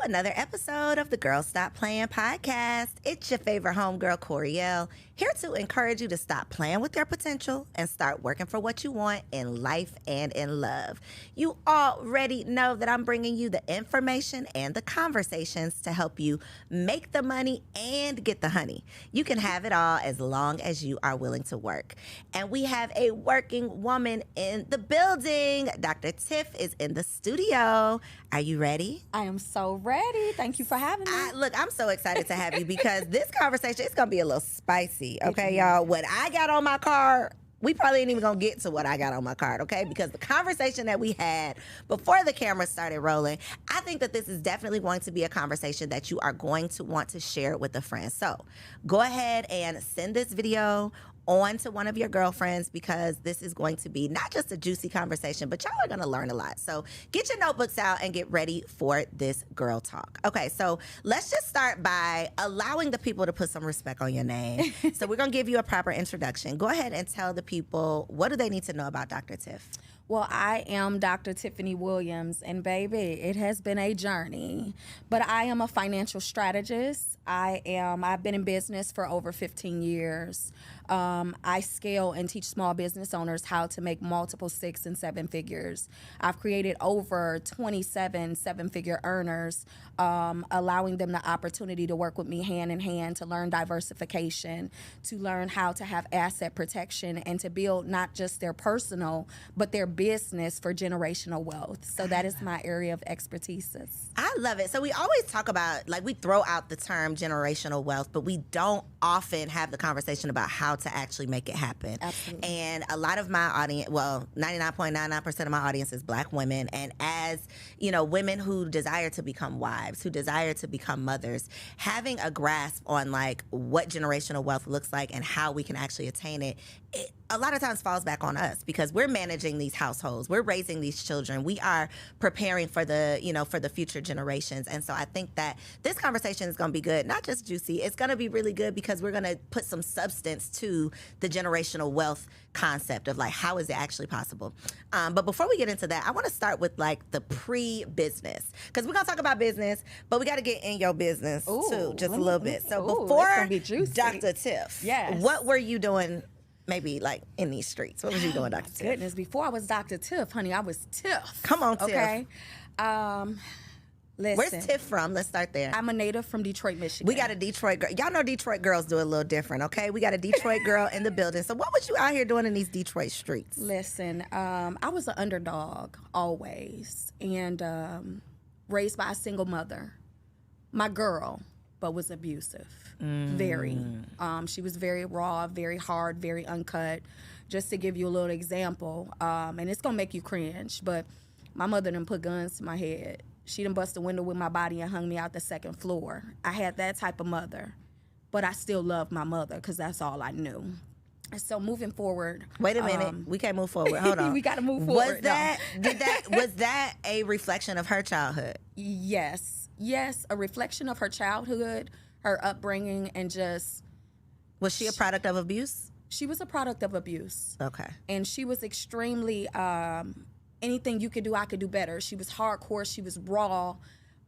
another episode of the Girl Stop Playing podcast. It's your favorite homegirl, Coriel, here to encourage you to stop playing with your potential and start working for what you want in life and in love. You already know that I'm bringing you the information and the conversations to help you make the money and get the honey. You can have it all as long as you are willing to work. And we have a working woman in the building. Dr. Tiff is in the studio. Are you ready? I am so ready. Thank you for having me. Look, I'm so excited to have you because this conversation is going to be a little spicy, okay, y'all? What I got on my card, we probably ain't even going to get to what I got on my card, okay? Because the conversation that we had before the camera started rolling, I think that this is definitely going to be a conversation that you are going to want to share with a friend. So go ahead and send this video on to one of your girlfriends because this is going to be not just a juicy conversation, but y'all are going to learn a lot. So get your notebooks out and get ready for this girl talk. Okay, so let's just start by allowing the people to put some respect on your name. So we're going to give you a proper introduction. Go ahead and tell the people, what do they need to know about Dr. Tiff? Well, I am Dr. Tiffany Williams, and baby, it has been a journey. But I am a financial strategist. I've been in business for over 15 years. I scale and teach small business owners how to make multiple 6 and 7 figures. I've created over 27 seven-figure earners, allowing them the opportunity to work with me hand in hand to learn diversification, to learn how to have asset protection, and to build not just their personal, but their business for generational wealth. So that is my area of expertise. I love it. So we always talk about, like, we throw out the term generational wealth, but we don't often have the conversation about how to actually make it happen. Absolutely. And a lot of my audience, well, 99.99% of my audience is Black women. And as, you know, women who desire to become wives, who desire to become mothers, having a grasp on, like, what generational wealth looks like and how we can actually attain it, it a lot of times falls back on us because we're managing these households, we're raising these children, we are preparing for the, you know, for the future generations. And so I think that this conversation is going to be good, not just juicy, it's going to be really good because we're going to put some substance to the generational wealth concept of, like, how is it actually possible. But before we get into that, I want to start with, like, the pre-business, because we're going to talk about business, but we got to get in your business too, just a little bit. So before Dr. Tiff, yes, what were you doing? Maybe, like, in these streets. What was you doing, Dr. Tiff? Goodness, before I was Dr. Tiff, honey, I was Tiff. Come on, Tiff. Okay. Listen. Where's Tiff from? Let's start there. I'm a native from Detroit, Michigan. We got a Detroit girl. Y'all know Detroit girls do it a little different, okay? We got a Detroit girl in the building. So what was you out here doing in these Detroit streets? Listen, I was an underdog always, and raised by a single mother. My girl, but was abusive. Very. She was very raw, very hard, very uncut. Just to give you a little example, and it's gonna make you cringe, but my mother done put guns to my head. She done bust a window with my body and hung me out the 2nd floor. I had that type of mother, but I still loved my mother because that's all I knew. And so moving forward. Wait a minute, we can't move forward. Hold on. We got to move forward. Was that a reflection of her childhood? Yes, a reflection of her childhood, her upbringing, and just. Was she a product of abuse? She was a product of abuse. Okay. And she was extremely, anything you could do, I could do better. She was hardcore, she was raw,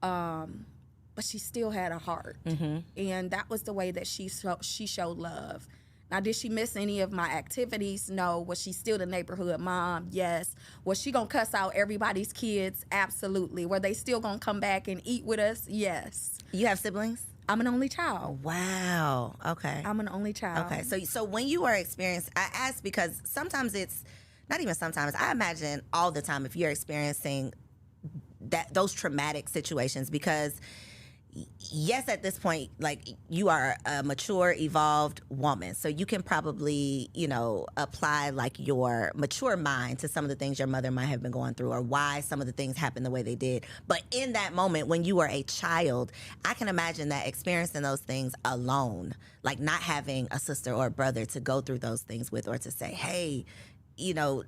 but she still had a heart. Mm-hmm. And that was the way that she showed love. Now, did she miss any of my activities? No. Was she still the neighborhood mom? Yes. Was she going to cuss out everybody's kids? Absolutely. Were they still going to come back and eat with us? Yes. You have siblings? I'm an only child. Wow. Okay. I'm an only child. Okay. So when you are experiencing, I ask because sometimes it's, not even sometimes, I imagine all the time if you're experiencing those traumatic situations, because yes, at this point, like, you are a mature, evolved woman. So you can probably, you know, apply, like, your mature mind to some of the things your mother might have been going through or why some of the things happened the way they did. But in that moment, when you were a child, I can imagine that experiencing those things alone, like not having a sister or a brother to go through those things with, or to say, hey, you know,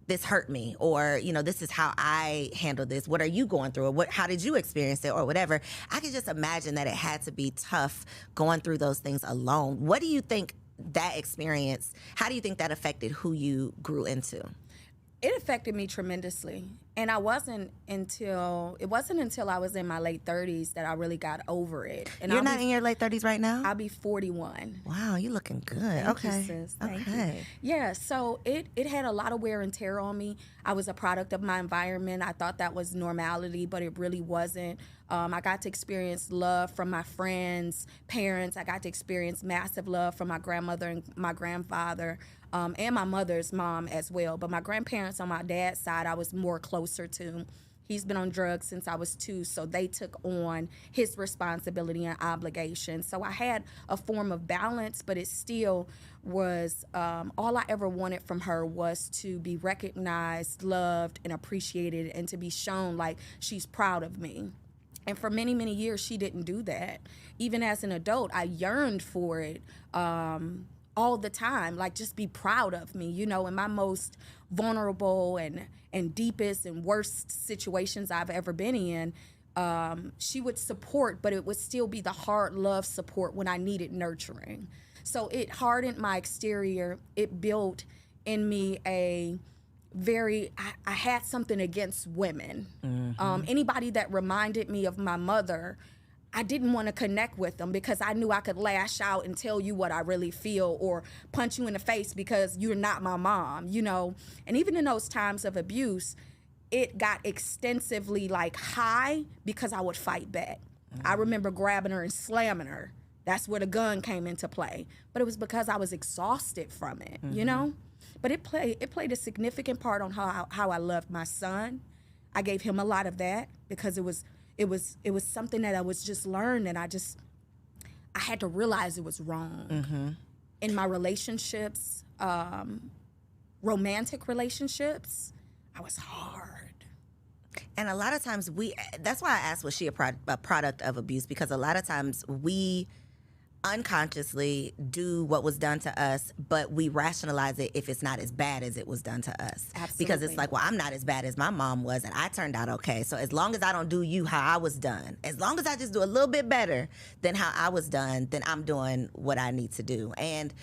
this hurt me, or, you know, this is how I handle this. What are you going through? Or how did you experience it, or whatever? I can just imagine that it had to be tough going through those things alone. What do you think that experience, how do you think that affected who you grew into? It affected me tremendously. And it wasn't until I was in my late 30s that I really got over it. And You're not in your late 30s right now? I'll be 41. Wow, you're looking good. Thank Okay. you, sis. Thank you. Okay. Yeah, so it had a lot of wear and tear on me. I was a product of my environment. I thought that was normality, but it really wasn't. I got to experience love from my friends, parents. I got to experience massive love from my grandmother and my grandfather, and my mother's mom as well. But my grandparents on my dad's side, I was more closer to. He's been on drugs since I was 2, so they took on his responsibility and obligation. So I had a form of balance, but it still was, all I ever wanted from her was to be recognized, loved, and appreciated, and to be shown like she's proud of me. And for many, many years, she didn't do that. Even as an adult, I yearned for it. All the time, like, just be proud of me, you know, in my most vulnerable and deepest and worst situations I've ever been in. She would support, but it would still be the hard love support when I needed nurturing. So it hardened my exterior. It built in me I had something against women. Anybody that reminded me of my mother, I didn't want to connect with them because I knew I could lash out and tell you what I really feel, or punch you in the face because you're not my mom, you know. And even in those times of abuse, it got extensively like high because I would fight back. I remember grabbing her and slamming her. That's where the gun came into play. But it was because I was exhausted from it, you know. But it played a significant part on how I loved my son. I gave him a lot of that because it was something that I was just learned, and I had to realize it was wrong. In my relationships, romantic relationships, I was hard. And a lot of times that's why I asked, was she a product of abuse? Because a lot of times we unconsciously do what was done to us, but we rationalize it if it's not as bad as it was done to us. Absolutely. Because it's like, well, I'm not as bad as my mom was, and I turned out okay. So as long as I don't do you how I was done, as long as I just do a little bit better than how I was done, then I'm doing what I need to do. And,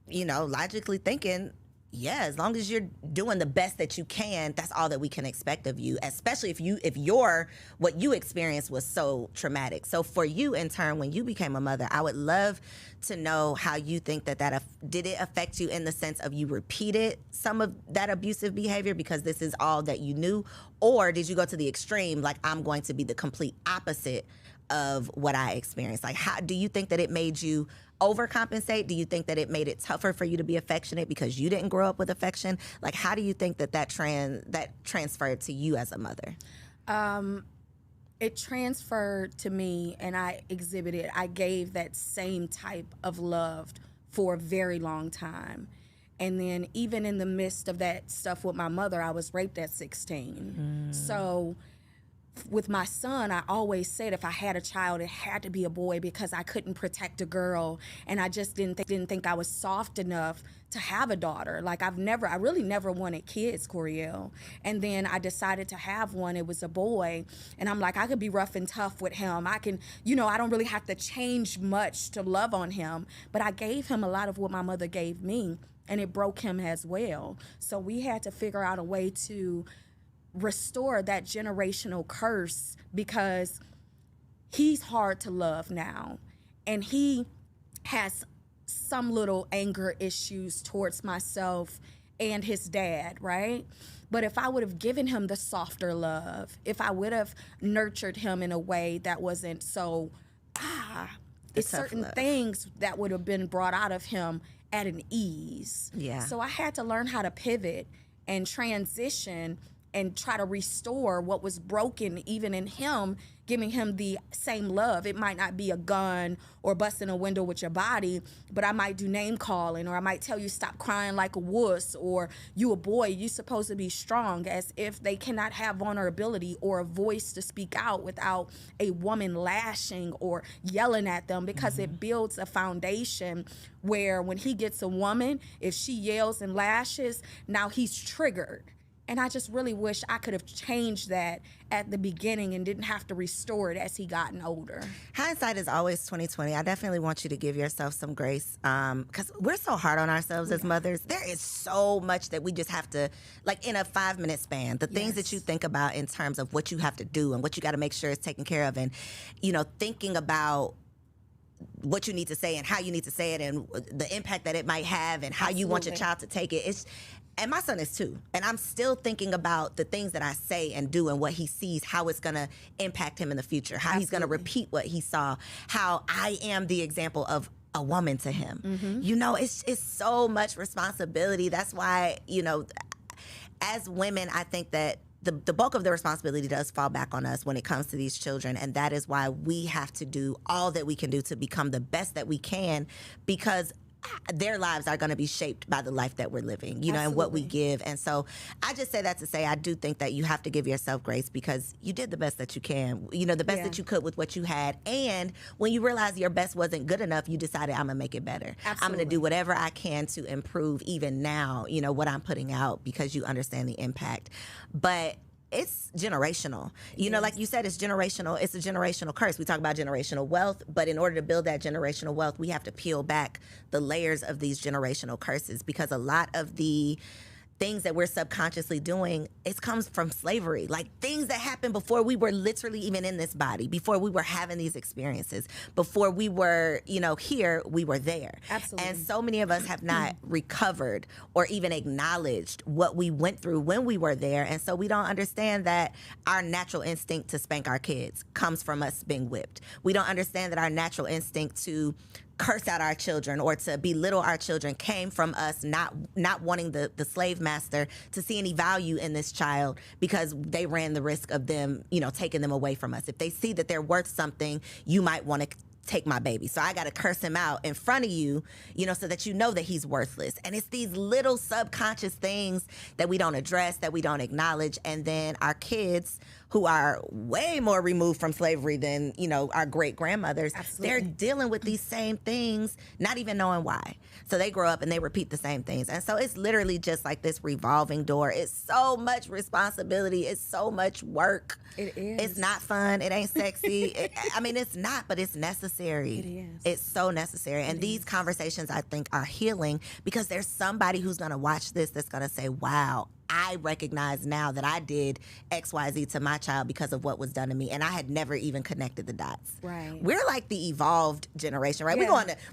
you know, logically thinking, yeah, as long as you're doing the best that you can, that's all that we can expect of you, especially if what you experienced was so traumatic. So for you, in turn, when you became a mother, I would love to know how you think that did it affect you in the sense of you repeated some of that abusive behavior because this is all that you knew, or did you go to the extreme, like, I'm going to be the complete opposite of what I experienced? Like, how do you think that it made you overcompensate? Do you think that it made it tougher for you to be affectionate because you didn't grow up with affection? Like, how do you think that transferred to you as a mother? It transferred to me, and I gave that same type of love for a very long time. And then even in the midst of that stuff with my mother, I was raped at 16. So with my son, I always said if I had a child, it had to be a boy because I couldn't protect a girl, and I just didn't think I was soft enough to have a daughter. Like, I really never wanted kids, Coriel. And then I decided to have one. It was a boy, and I'm like, I could be rough and tough with him. I can, you know, I don't really have to change much to love on him. But I gave him a lot of what my mother gave me, and it broke him as well. So we had to figure out a way to restore that generational curse, because he's hard to love now, and he has some little anger issues towards myself and his dad, right? But if I would have given him the softer love, if I would have nurtured him in a way that wasn't so it's certain love. Things that would have been brought out of him at an ease. Yeah. So I had to learn how to pivot and transition and try to restore what was broken even in him, giving him the same love. It might not be a gun or busting a window with your body, but I might do name calling, or I might tell you stop crying like a wuss, or you a boy, you supposed to be strong, as if they cannot have vulnerability or a voice to speak out without a woman lashing or yelling at them, because it builds a foundation where when he gets a woman, if she yells and lashes, now he's triggered. And I just really wish I could have changed that at the beginning and didn't have to restore it as he gotten older. Hindsight is always 2020. I definitely want you to give yourself some grace because we're so hard on ourselves as mothers. There is so much that we just have to, like in a 5-minute span, the things that you think about in terms of what you have to do and what you got to make sure is taken care of, and, you know, thinking about what you need to say and how you need to say it and the impact that it might have and how you want your child to take it. And my son is 2. And I'm still thinking about the things that I say and do and what he sees, how it's going to impact him in the future, how he's going to repeat what he saw, how I am the example of a woman to him. You know, it's so much responsibility. That's why, you know, as women, I think that the bulk of the responsibility does fall back on us when it comes to these children. And that is why we have to do all that we can do to become the best that we can, because their lives are going to be shaped by the life that we're living, you know, and what we give. And so I just say that to say I do think that you have to give yourself grace because you did the best that you can, you know, the best that you could with what you had. And when you realize your best wasn't good enough, you decided I'm going to make it better. I'm going to do whatever I can to improve even now, you know, what I'm putting out, because you understand the impact. But it's generational. You know, like you said, it's generational. It's a generational curse. We talk about generational wealth, but in order to build that generational wealth, we have to peel back the layers of these generational curses, because a lot of the things that we're subconsciously doing, it comes from slavery. Like things that happened before we were literally even in this body, before we were having these experiences, before we were, you know, here, we were there. Absolutely. And so many of us have not recovered or even acknowledged what we went through when we were there. And so we don't understand that our natural instinct to spank our kids comes from us being whipped. We don't understand that our natural instinct to curse out our children or to belittle our children came from us not wanting the slave master to see any value in this child, because they ran the risk of them, you know, taking them away from us. If they see that they're worth something, you might want to take my baby. So I got to curse him out in front of you, you know, so that you know that he's worthless. And it's these little subconscious things that we don't address, that we don't acknowledge. And then our kids, who are way more removed from slavery than, you know, our great grandmothers, they're dealing with these same things, not even knowing why. So they grow up and they repeat the same things. And so it's literally just like this revolving door. It's so much responsibility. It's so much work. It is. It's not fun. It ain't sexy. I mean, it's not, but it's necessary. It is. It's so necessary. And these conversations, I think, are healing, because there's somebody who's going to watch this that's going to say, wow, I recognize now that I did XYZ to my child because of what was done to me, and I had never even connected the dots. Right. We're like the evolved generation, right? Yeah.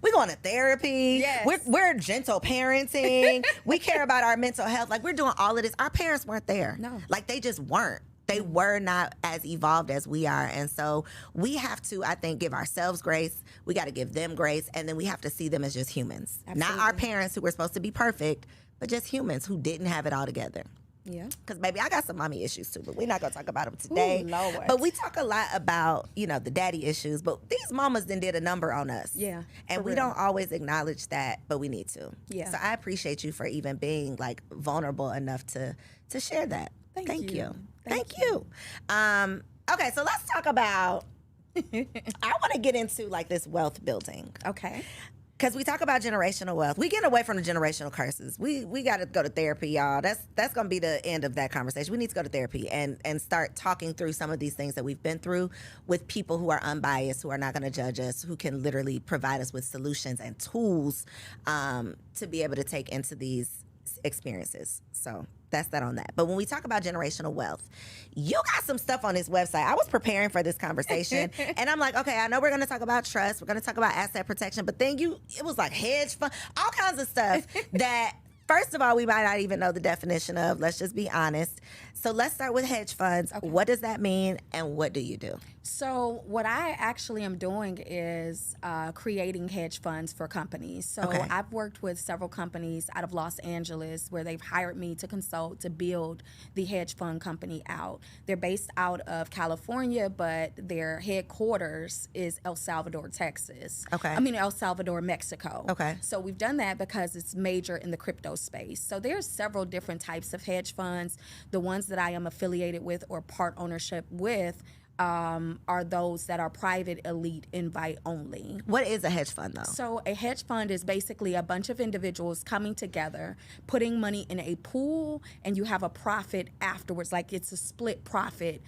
We're going to therapy. Yes. We're gentle parenting. We care about our mental health. Like, we're doing all of this. Our parents weren't there. No. Like, they just weren't. They were not as evolved as we are. And so we have to, I think, give ourselves grace. We got to give them grace. And then we have to see them as just humans. Absolutely. Not our parents who were supposed to be perfect, but just humans who didn't have it all together. Yeah. Because, baby, I got some mommy issues, too, but we're not going to talk about them today. Ooh, Lord. But we talk a lot about, you know, the daddy issues, but these mamas then did a number on us. Yeah, And for we real. don't always acknowledge that, but we need to. Yeah. So I appreciate you for even being, like, vulnerable enough to share that. Thank you. Thank you. Okay, so let's talk about, I want to get into, like, this wealth building. Okay. Because we talk about generational wealth. We getting away from the generational curses. We got to go to therapy, y'all. That's going to be the end of that conversation. We need to go to therapy and start talking through some of these things that we've been through with people who are unbiased, who are not going to judge us, who can literally provide us with solutions and tools to be able to take into these experiences. So that's that on that. But when we talk about generational wealth, you got some stuff on this website. I was preparing for this conversation and I'm like, okay, I know we're going to talk about trust. We're going to talk about asset protection, but then it was like hedge fund, all kinds of stuff that, first of all, we might not even know the definition of. Let's just be honest. So let's start with hedge funds. Okay. What does that mean and what do you do? So what I actually am doing is creating hedge funds for companies. So Okay. I've worked with several companies out of Los Angeles where they've hired me to consult to build the hedge fund company out. They're based out of California, but their headquarters is El Salvador, Texas. Okay. El Salvador, Mexico. Okay. So we've done that because it's major in the crypto space. So there's several different types of hedge funds. The ones that I am affiliated with or part ownership with are those that are private, elite, invite only. What is a hedge fund, though? So a hedge fund is basically a bunch of individuals coming together, putting money in a pool, and you have a profit afterwards. Like it's a split profit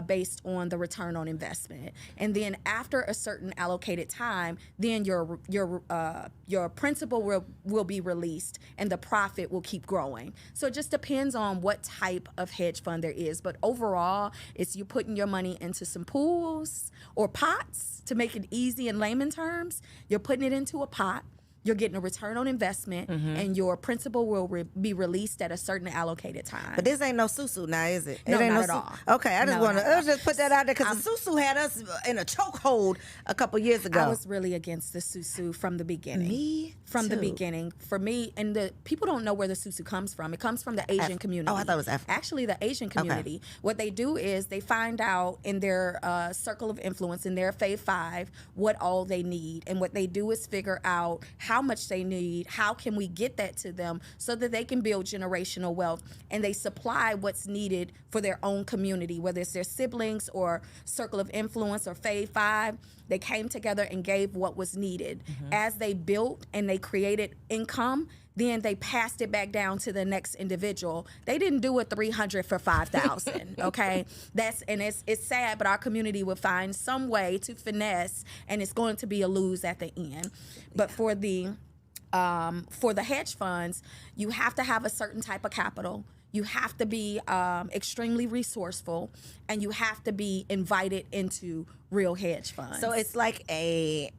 based on the return on investment. And then after a certain allocated time, then your principal will be released and the profit will keep growing. So it just depends on what type of hedge fund there is. But overall, it's you putting your money into some pools or pots, to make it easy in layman terms. You're putting it into a pot. You're getting a return on investment, and your principal will be released at a certain allocated time. But this ain't no susu now, is it? No, it ain't not no at all. Okay, I just want to just put that out there because the susu had us in a chokehold a couple years ago. I was really against the susu from the beginning. Me From too. the beginning. For me, and the people don't know where the susu comes from. It comes from the Asian community. Oh, I thought it was African. Actually, the Asian community. What they do is they find out in their circle of influence, in their Fave 5, what all they need. And what they do is figure out how much they need, how can we get that to them so that they can build generational wealth. And they supply what's needed for their own community, whether it's their siblings or circle of influence or Fave 5. They came together and gave what was needed. As they built and they created income, then they passed it back down to the next individual. They didn't do a 300 for 5,000, okay? It's sad, but our community will find some way to finesse, and it's going to be a lose at the end. But for the hedge funds, you have to have a certain type of capital. You have to be extremely resourceful, and you have to be invited into real hedge funds. So it's like an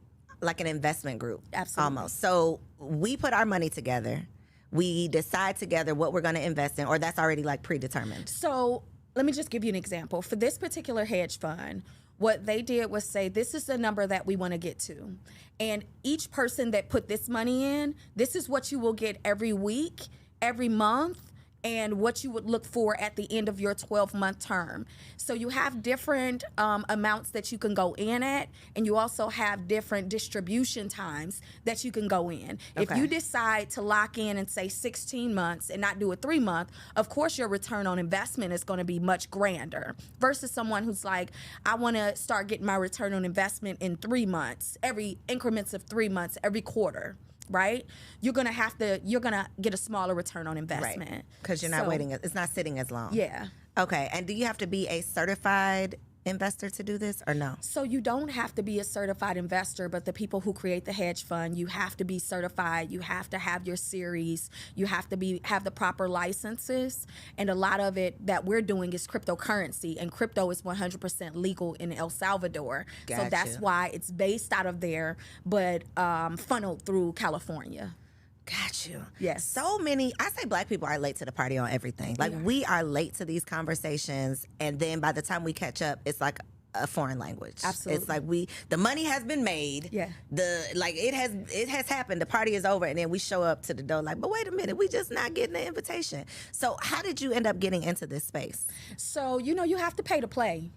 investment group. Absolutely. Almost. So we put our money together. We decide together what we're going to invest in, or that's already like predetermined. So let me just give you an example. For this particular hedge fund, what they did was say, this is the number that we want to get to. And each person that put this money in, this is what you will get every week, every month, and what you would look for at the end of your 12-month term. So you have different amounts that you can go in at, and you also have different distribution times that you can go in. Okay. If you decide to lock in and say 16 months and not do a 3-month, of course your return on investment is going to be much grander versus someone who's like, I want to start getting my return on investment in 3 months, every increments of 3 months, every quarter. Right? You're gonna get a smaller return on investment. Right. Because you're not waiting, it's not sitting as long. Yeah. Okay. And do you have to be a certified investor to do this or no? So you don't have to be a certified investor, but the people who create the hedge fund, you have to be certified. You have to have your series. You have to have the proper licenses. And a lot of it that we're doing is cryptocurrency, and crypto is 100% legal in El Salvador. Gotcha. So that's why it's based out of there, but funneled through California. Got you. Yes. So many, I say Black people are late to the party on everything. Like we are late to these conversations, and then by the time we catch up, it's like a foreign language. Absolutely. It's like the money has been made. Yeah. It has happened. The party is over, and then we show up to the door like, but wait a minute, we just not getting the invitation. So how did you end up getting into this space? So, you have to pay to play.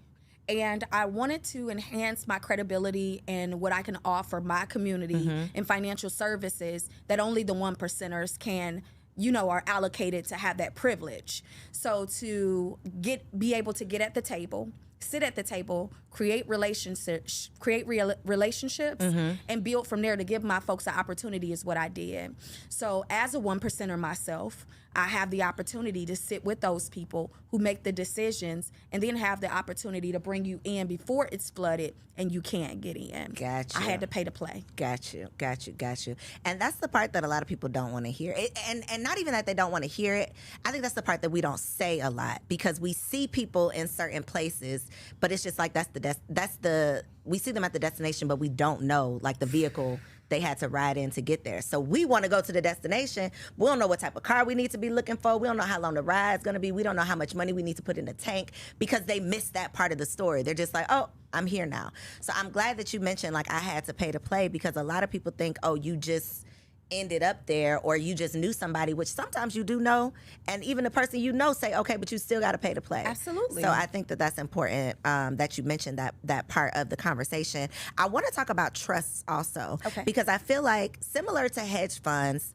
And I wanted to enhance my credibility and what I can offer my community in financial services that only the 1%ers can, are allocated to have that privilege. So to be able to get at the table, sit at the table, create relationships, and build from there to give my folks an opportunity is what I did. So as a 1%er myself, I have the opportunity to sit with those people who make the decisions and then have the opportunity to bring you in before it's flooded and you can't get in. Gotcha. I had to pay to play. Got you. And that's the part that a lot of people don't want to hear. And not even that they don't want to hear it. I think that's the part that we don't say a lot because we see people in certain places, but it's just like we see them at the destination, but we don't know like the vehicle they had to ride in to get there. So we want to go to the destination. We don't know what type of car we need to be looking for. We don't know how long the ride's going to be. We don't know how much money we need to put in the tank because they missed that part of the story. They're just like, oh, I'm here now. So I'm glad that you mentioned like I had to pay to play because a lot of people think, oh, you just ended up there or you just knew somebody, which sometimes you do know, and even the person say, okay, but you still got to pay to play. Absolutely. So I think that that's important that you mentioned that part of the conversation. I want to talk about trusts also, Okay. because I feel like similar to hedge funds,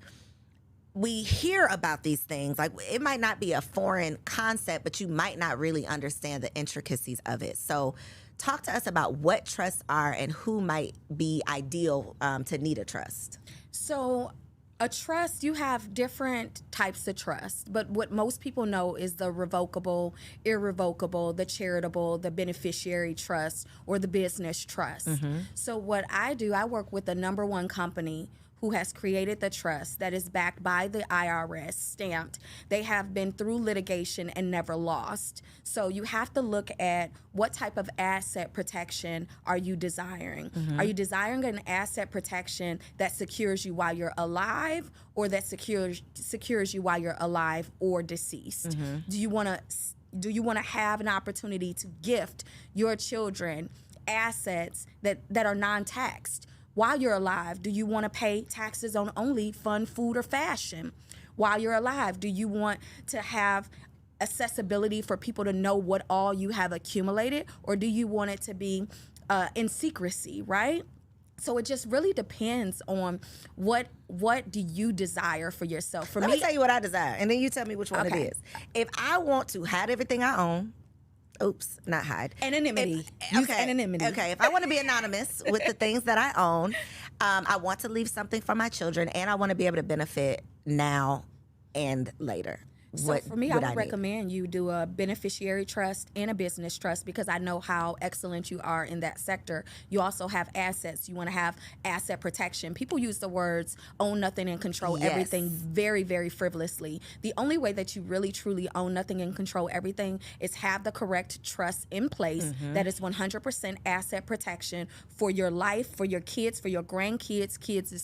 we hear about these things. Like, it might not be a foreign concept, but you might not really understand the intricacies of it. So talk to us about what trusts are and who might be ideal to need a trust. So a trust, you have different types of trust, but what most people know is the revocable, irrevocable, the charitable, the beneficiary trust, or the business trust. So what I do, I work with the number one company who has created the trust that is backed by the IRS, stamped. They have been through litigation and never lost. So you have to look at what type of asset protection are you desiring? Are you desiring an asset protection that secures you while you're alive, or that secures you while you're alive or deceased? Do you want to have an opportunity to gift your children assets that are non-taxed? While you're alive, do you want to pay taxes on only fun, food, or fashion? While you're alive, do you want to have accessibility for people to know what all you have accumulated, or do you want it to be in secrecy, right? So it just really depends on what do you desire for yourself. For Let me tell you what I desire, and then you tell me which one it is. If I want to hide everything I own, not hide. Anonymity. Use anonymity. Okay, if I want to be anonymous with the things that I own, I want to leave something for my children, and I want to be able to benefit now and later. So for me, I would recommend you do a beneficiary trust and a business trust, because I know how excellent you are in that sector. You also have assets. You want to have asset protection. People use the words own nothing and control everything very, very frivolously. The only way that you really, truly own nothing and control everything is have the correct trust in place that is 100% asset protection for your life, for your kids, for your grandkids,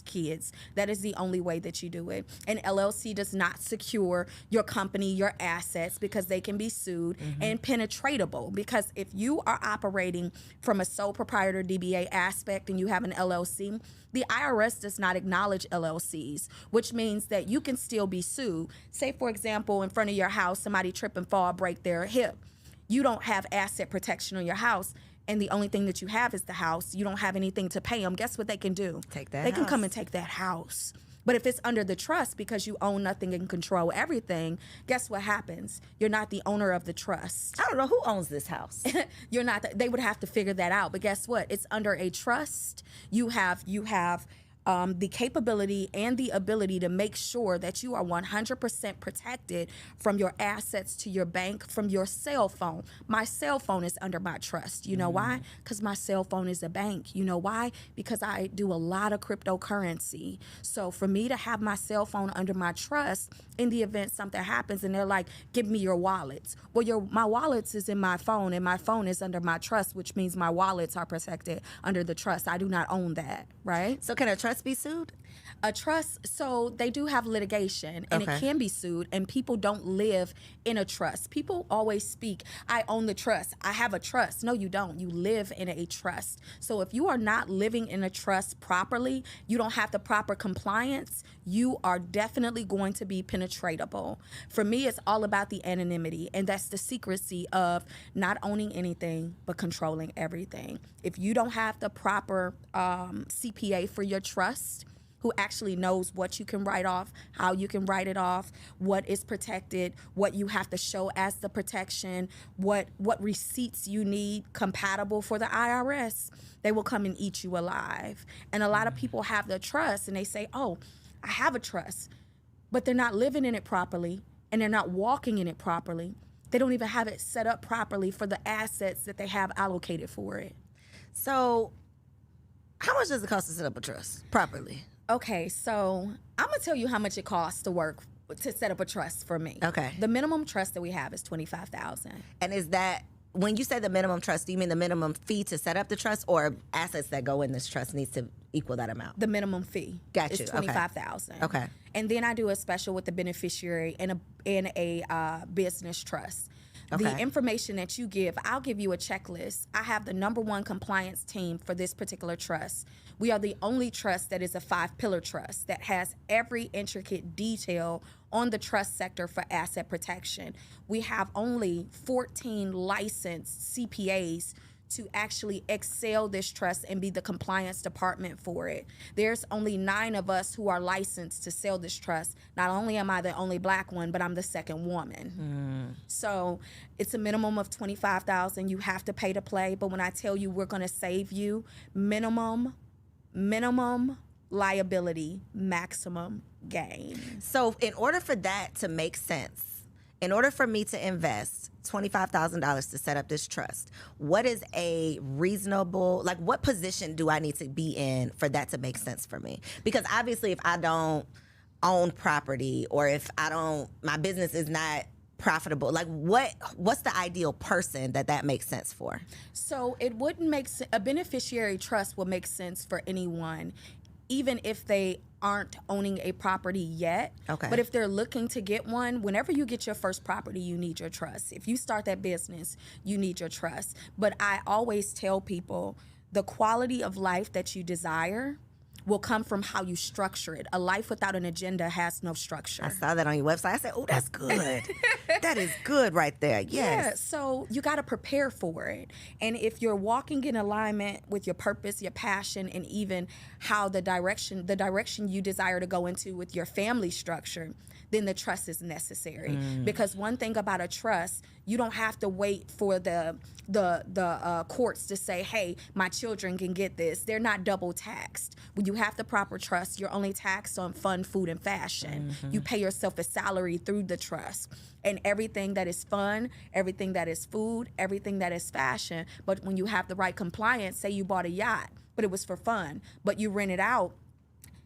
kids. That is the only way that you do it. An LLC does not secure your company, your assets, because they can be sued, and penetratable, because if you are operating from a sole proprietor DBA aspect and you have an LLC, the IRS does not acknowledge LLCs, which means that you can still be sued. Say, for example, in front of your house, somebody trip and fall, break their hip. You don't have asset protection on your house, and the only thing that you have is the house. You don't have anything to pay them. Guess what they can do? Take that They house. can come and take that house. But if it's under the trust, because you own nothing and control everything, guess what happens? You're not the owner of the trust. I don't know who owns this house. You're not. They would have to figure that out. But guess what? It's under a trust. You have the capability and the ability to make sure that you are 100% protected from your assets to your bank, from your cell phone. My cell phone is under my trust. You know why? Because my cell phone is a bank. You know why? Because I do a lot of cryptocurrency. So for me to have my cell phone under my trust, in the event something happens and they're like, give me your wallets. Well, my wallets is in my phone, and my phone is under my trust, which means my wallets are protected under the trust. I do not own that, right? So can a trust be sued? A trust, so they do have litigation, and it can be sued, and people don't live in a trust. People always speak, I own the trust, I have a trust. No, you don't. You live in a trust. So if you are not living in a trust properly, you don't have the proper compliance, you are definitely going to be penetratable. For me, it's all about the anonymity, and that's the secrecy of not owning anything but controlling everything. If you don't have the proper CPA for your trust, who actually knows what you can write off, how you can write it off, what is protected, what you have to show as the protection, what receipts you need compatible for the IRS, they will come and eat you alive. And a lot of people have the trust and they say, oh, I have a trust, but they're not living in it properly and they're not walking in it properly. They don't even have it set up properly for the assets that they have allocated for it. So how much does it cost to set up a trust properly? Okay, so I'm gonna tell you how much it costs to set up a trust for me. Okay. The minimum trust that we have is $25,000. And is that, when you say the minimum trust, do you mean the minimum fee to set up the trust, or assets that go in this trust needs to equal that amount? The minimum fee Got you. is $25,000. Okay. And then I do a special with the beneficiary and a business trust. Okay. The information that you give, I'll give you a checklist. I have the number one compliance team for this particular trust. We are the only trust that is a 5-pillar trust that has every intricate detail on the trust sector for asset protection. We have only 14 licensed CPAs to actually excel this trust and be the compliance department for it. There's only 9 of us who are licensed to sell this trust. Not only am I the only Black one, but I'm the second woman. So it's a minimum of $25,000. You have to pay to play. But when I tell you we're going to save you, minimum liability, maximum gain. So in order for that to make sense, in order for me to invest $25,000 to set up this trust, what is a reasonable, like what position do I need to be in for that to make sense for me? Because obviously if I don't own property, or if my business is not profitable, like what's the ideal person that makes sense for? So it wouldn't make a beneficiary trust would make sense for anyone, even if they aren't owning a property yet. Okay. But if they're looking to get one, whenever you get your first property, you need your trust. If you start that business, you need your trust. But I always tell people the quality of life that you desire will come from how you structure it. A life without an agenda has no structure. I saw that on your website. I said, oh, that's good. That is good right there. Yes. Yeah, so you got to prepare for it. And if you're walking in alignment with your purpose, your passion, and even how the direction you desire to go into with your family structure, then the trust is necessary. Because one thing about a trust, you don't have to wait for the courts to say, hey, my children can get this. They're not double taxed. When you have the proper trust, you're only taxed on fun, food, and fashion. You pay yourself a salary through the trust. And everything that is fun, everything that is food, everything that is fashion. But when you have the right compliance, say you bought a yacht, but it was for fun, but you rent it out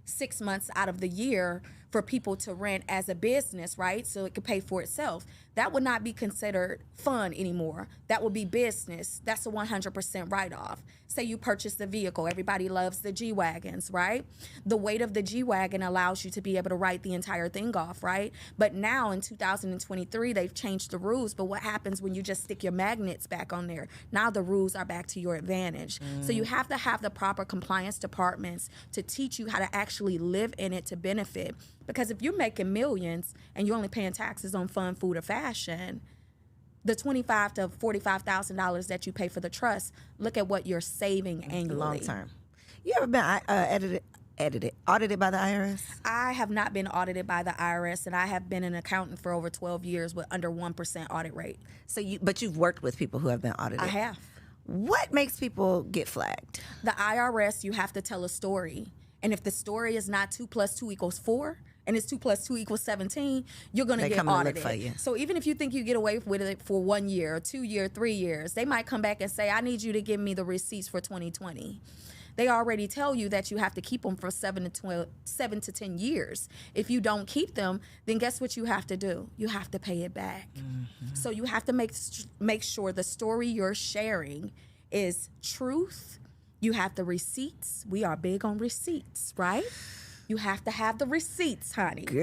6 months out of the year for people to rent as a business, right? So it could pay for itself. That would not be considered fun anymore. That would be business. That's a 100% write-off. Say you purchase the vehicle. Everybody loves the G-Wagons, right? The weight of the G-Wagon allows you to be able to write the entire thing off, right? But now in 2023, they've changed the rules. But what happens when you just stick your magnets back on there? Now the rules are back to your advantage. So you have to have the proper compliance departments to teach you how to actually live in it to benefit. Because if you're making millions and you're only paying taxes on fun, food, or fashion, the $25,000 to $45,000 that you pay for the trust, look at what you're saving annually. Long term. You ever been audited by the IRS? I have not been audited by the IRS, and I have been an accountant for over 12 years with under 1% audit rate. But you've worked with people who have been audited. I have. What makes people get flagged? The IRS, you have to tell a story. And if the story is not 2 + 2 = 4, and it's 2 + 2 = 17, you're going to get audited. For you. So even if you think you get away with it for 1 year, 2 years, 3 years, they might come back and say, I need you to give me the receipts for 2020. They already tell you that you have to keep them for 7 to 10 years. If you don't keep them, then guess what you have to do? You have to pay it back. So you have to make sure the story you're sharing is truth. You have the receipts. We are big on receipts, right? You have to have the receipts, honey. Girl.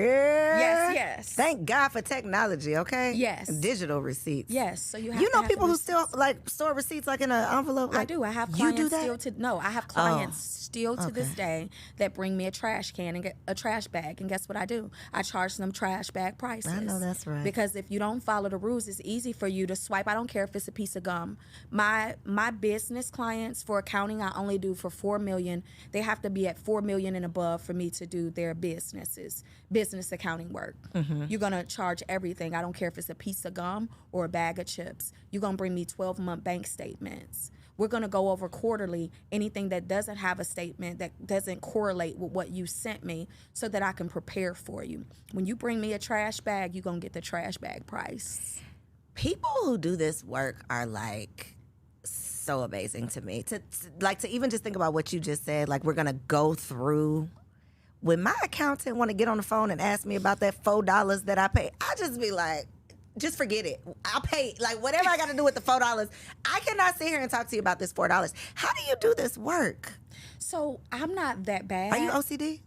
Yes. Thank God for technology, okay? Yes. Digital receipts. Yes. So you have You to know have people the who still like store receipts like in an envelope? I Like, do. I have you clients do that? I have clients still to this day that bring me a trash can and get a trash bag. And guess what I do? I charge them trash bag prices. I know that's right. Because if you don't follow the rules, it's easy for you to swipe. I don't care if it's a piece of gum. My business clients for accounting, I only do for $4 million. They have to be at $4 million and above for me to do their business accounting work. You're going to charge everything. I don't care if it's a piece of gum or a bag of chips. You're going to bring me 12-month bank statements. We're going to go over quarterly anything that doesn't have a statement, that doesn't correlate with what you sent me, so that I can prepare for you. When you bring me a trash bag, you're going to get the trash bag price. People who do this work are like so amazing to me. To even just think about what you just said, like we're going to go through. When my accountant want to get on the phone and ask me about that $4 that I pay, I just be like, just forget it. I'll pay, like, whatever I got to do with the $4. I cannot sit here and talk to you about this $4. How do you do this work? So I'm not that bad. Are you OCD?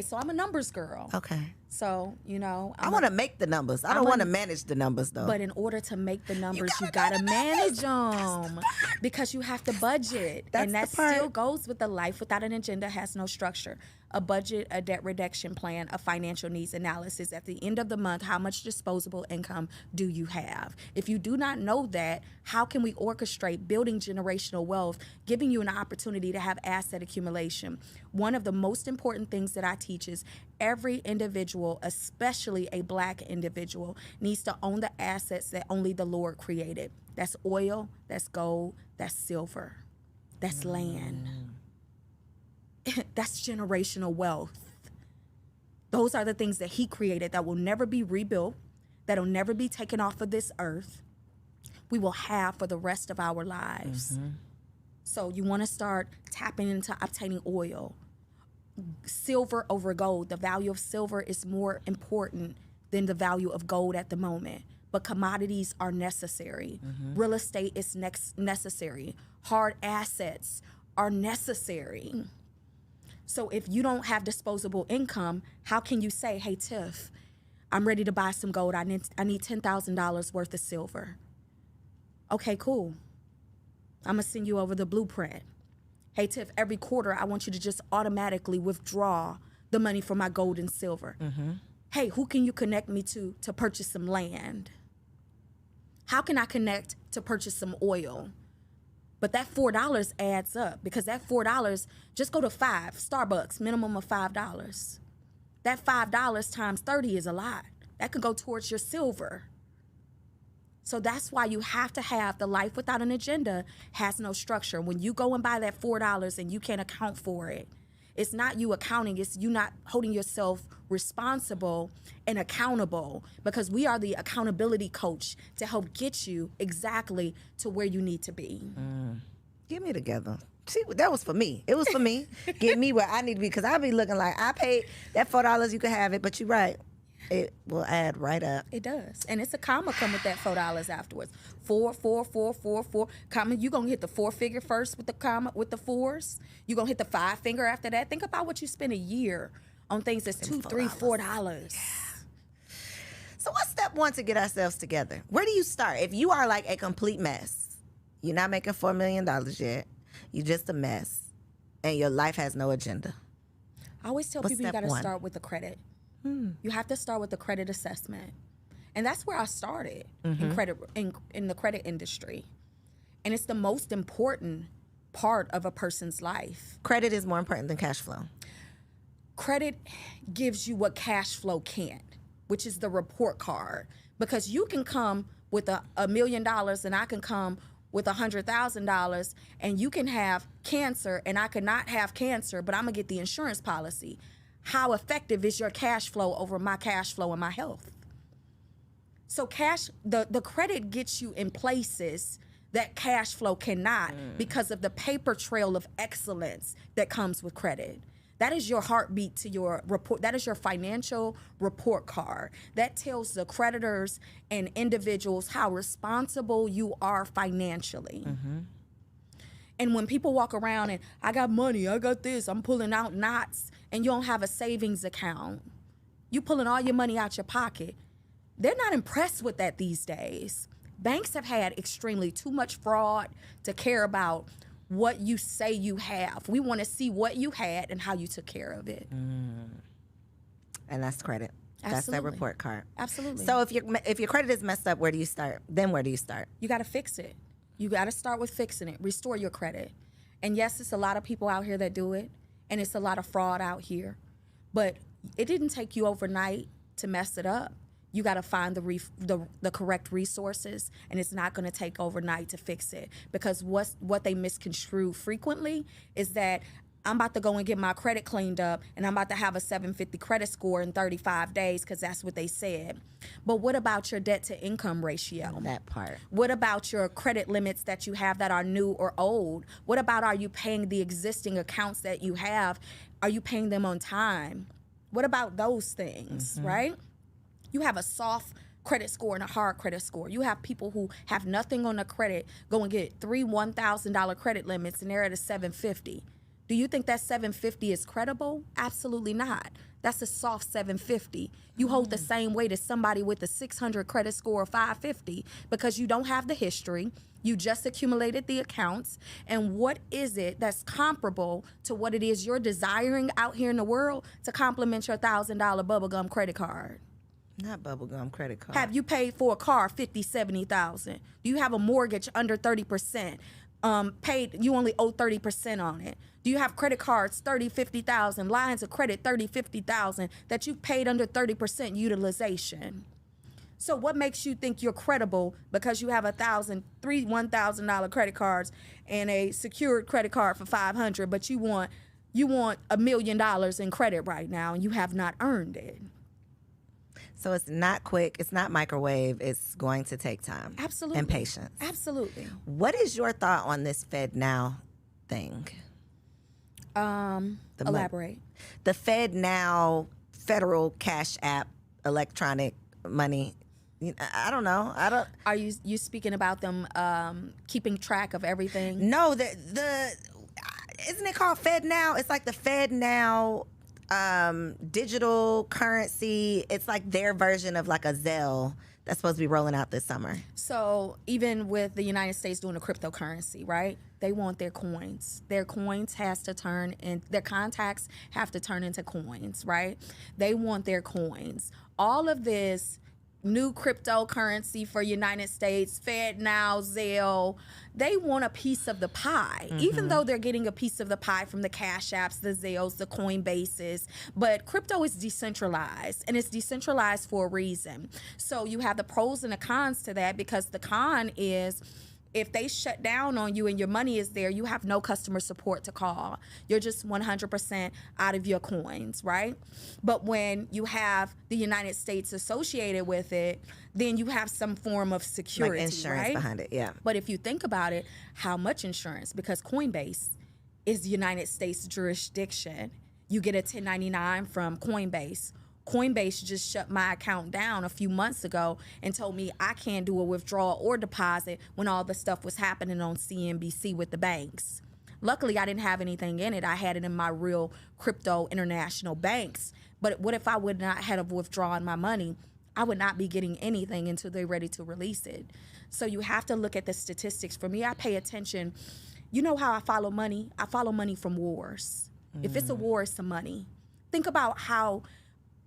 So I'm a numbers girl. Okay. So, I want to make the numbers. I don't want to manage the numbers, though. But in order to make the numbers, you got to manage them. Because you have to budget. And that still goes with the life without an agenda has no structure. a budget, a debt reduction plan, a financial needs analysis. At the end of the month, how much disposable income do you have? If you do not know that, how can we orchestrate building generational wealth, giving you an opportunity to have asset accumulation? One of the most important things that I teach is every individual, especially a Black individual, needs to own the assets that only the Lord created. That's oil, that's gold, that's silver, that's land. That's generational wealth. Those are the things that he created that will never be rebuilt, that will never be taken off of this earth. We will have for the rest of our lives. So you want to start tapping into obtaining oil. Silver over gold. The value of silver is more important than the value of gold at the moment. But commodities are necessary. Real estate is necessary. Hard assets are necessary. So if you don't have disposable income, how can you say, hey, Tiff, I'm ready to buy some gold. I need $10,000 worth of silver. Okay, cool. I'm going to send you over the blueprint. Hey, Tiff, every quarter, I want you to just automatically withdraw the money for my gold and silver. Hey, who can you connect me to purchase some land? How can I connect to purchase some oil? But that $4 adds up, because that $4, just go to 5, Starbucks, minimum of $5. That $5 times 30 is a lot. That could go towards your silver. So that's why you have to have the life without an agenda has no structure. When you go and buy that $4 and you can't account for it, it's not you accounting, it's you not holding yourself responsible and accountable, because we are the accountability coach to help get you exactly to where you need to be. Get me together. See, that was for me. It was for me. Get me where I need to be, because I be looking like I paid that $4, you can have it, but you're right. It will add right up. It does. And it's a comma come with that $4 afterwards. 4, 4, 4, 4, 4. Comma, you're going to hit the 4-figure first with the comma, with the 4s. You're going to hit the 5-finger after that. Think about what you spend a year on things that's $2, $3, $4. Yeah. So what's step one to get ourselves together? Where do you start? If you are like a complete mess, you're not making $4 million yet, you're just a mess, and your life has no agenda. I always tell people you got to start with the credit. You have to start with the credit assessment. And that's where I started in credit in the credit industry. And it's the most important part of a person's life. Credit is more important than cash flow. Credit gives you what cash flow can't, which is the report card. Because you can come with $1 million and I can come with $100,000, and you can have cancer and I could not have cancer, but I'm gonna get the insurance policy. How effective is your cash flow over my cash flow and my health? So the credit gets you in places that cash flow cannot, because of the paper trail of excellence that comes with credit. That is your heartbeat to your report. That is your financial report card. That tells the creditors and individuals how responsible you are financially. And when people walk around and I got money, I got this, I'm pulling out knots, and you don't have a savings account, you pulling all your money out your pocket, they're not impressed with that these days. Banks have had extremely too much fraud to care about what you say you have. We want to see what you had and how you took care of it. And that's credit. Absolutely. That's that report card. Absolutely. So if your credit is messed up, where do you start? Then where do you start? You got to fix it. You got to start with fixing it. Restore your credit. And yes, it's a lot of people out here that do it, and it's a lot of fraud out here. But it didn't take you overnight to mess it up. You got to find the correct resources, and it's not going to take overnight to fix it. Because what they misconstrue frequently is that I'm about to go and get my credit cleaned up, and I'm about to have a 750 credit score in 35 days because that's what they said. But what about your debt to income ratio? That part. What about your credit limits that you have that are new or old? What about, are you paying the existing accounts that you have? Are you paying them on time? What about those things, right? You have a soft credit score and a hard credit score. You have people who have nothing on the credit go and get 3 $1,000 credit limits, and they're at a 750. Do you think that 750 is credible? Absolutely not. That's a soft 750. You hold the same weight as somebody with a 600 credit score or 550, because you don't have the history. You just accumulated the accounts. And what is it that's comparable to what it is you're desiring out here in the world to complement your $1,000 bubblegum credit card? Not bubblegum credit card. Have you paid for a car $50,000, $70,000? Do you have a mortgage under 30%? You only owe 30% on it. Do you have credit cards, 30, 50,000, lines of credit, 30, 50,000, that you've paid under 30% utilization? So what makes you think you're credible because you have $1,000 credit cards and a secured credit card for $500, but you want $1 million in credit right now and you have not earned it? So it's not quick. It's not microwave. It's going to take time. Absolutely. And patience. Absolutely. What is your thought on this Fed Now thing? Elaborate. The Fed Now federal cash app, electronic money. I don't know. Are you speaking about them keeping track of everything? No, the isn't it called Fed Now? It's like the Fed Now digital currency. It's like their version of like a Zelle that's supposed to be rolling out this summer. So even with the United States doing a cryptocurrency, right? They want their coins. Their coins has to turn in, their contacts have to turn into coins, right? They want their coins. All of this new cryptocurrency for United States, Fed Now, Zelle, they want a piece of the pie, even though they're getting a piece of the pie from the Cash Apps, the Zelles, the Coinbases. But crypto is decentralized, and it's decentralized for a reason. So you have the pros and the cons to that, because the con is, if they shut down on you and your money is there, you have no customer support to call. You're just 100% out of your coins, right? But when you have the United States associated with it, then you have some form of security, like insurance right? behind it, yeah. But if you think about it, how much insurance? Because Coinbase is United States jurisdiction. You get a 1099 from Coinbase. Coinbase just shut my account down a few months ago and told me I can't do a withdrawal or deposit when all the stuff was happening on CNBC with the banks. Luckily, I didn't have anything in it. I had it in my real crypto international banks. But what if I would not have withdrawn my money? I would not be getting anything until they're ready to release it. So you have to look at the statistics. For me, I pay attention. You know how I follow money? I follow money from wars. If it's a war, it's some money. Think about how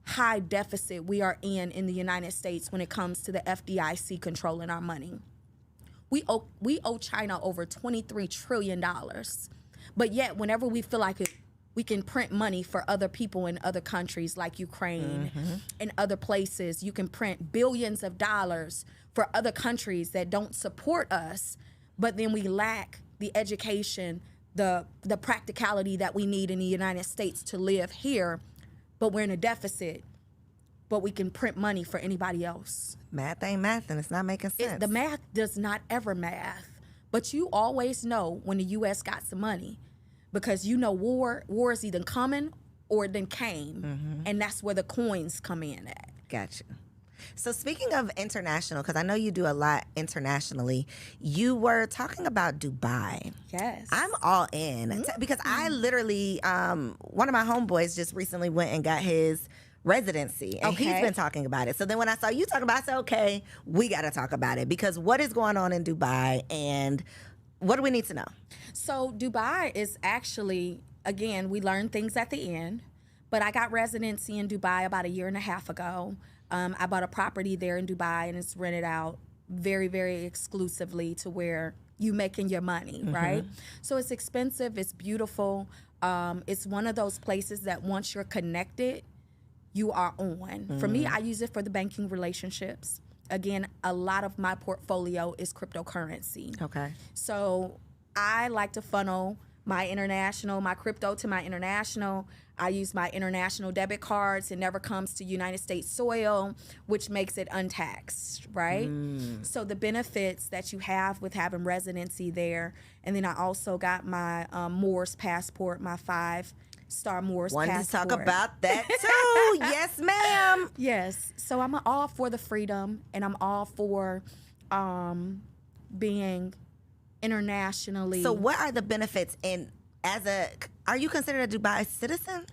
high deficit we are in the United States when it comes to the FDIC controlling our money. We owe China over $23 trillion. But yet, whenever we feel like we can print money for other people in other countries like Ukraine and other places, you can print billions of dollars for other countries that don't support us, but then we lack the education, the practicality that we need in the United States to live here. But we're in a deficit, but we can print money for anybody else. Math ain't math, and it's not making sense. The math does not ever math. But you always know when the U.S. got some money, because you know war is either coming or it then came, and that's where the coins come in at. Gotcha. So speaking of international, because I know you do a lot internationally, you were talking about Dubai. Yes. I'm all in because I literally, one of my homeboys just recently went and got his residency, and he's been talking about it. So then when I saw you talk about it, I said, okay, we got to talk about it, because what is going on in Dubai and what do we need to know? So Dubai is actually, again, we learn things at the end, but I got residency in Dubai about 1.5 years ago. I bought a property there in Dubai, and it's rented out very, very exclusively to where you making your money, right? So it's expensive. It's beautiful. It's one of those places that once you're connected, you are on. For me, I use it for the banking relationships. Again, a lot of my portfolio is cryptocurrency. Okay. So I like to funnel my crypto to my international. I use my international debit cards. It never comes to United States soil, which makes it untaxed, right? So the benefits that you have with having residency there. And then I also got my Moors passport, my 5-star Moors passport. Wanted to talk about that too. Yes, ma'am. Yes. So I'm all for the freedom, and I'm all for being internationally. So what are the benefits are you considered a Dubai citizen?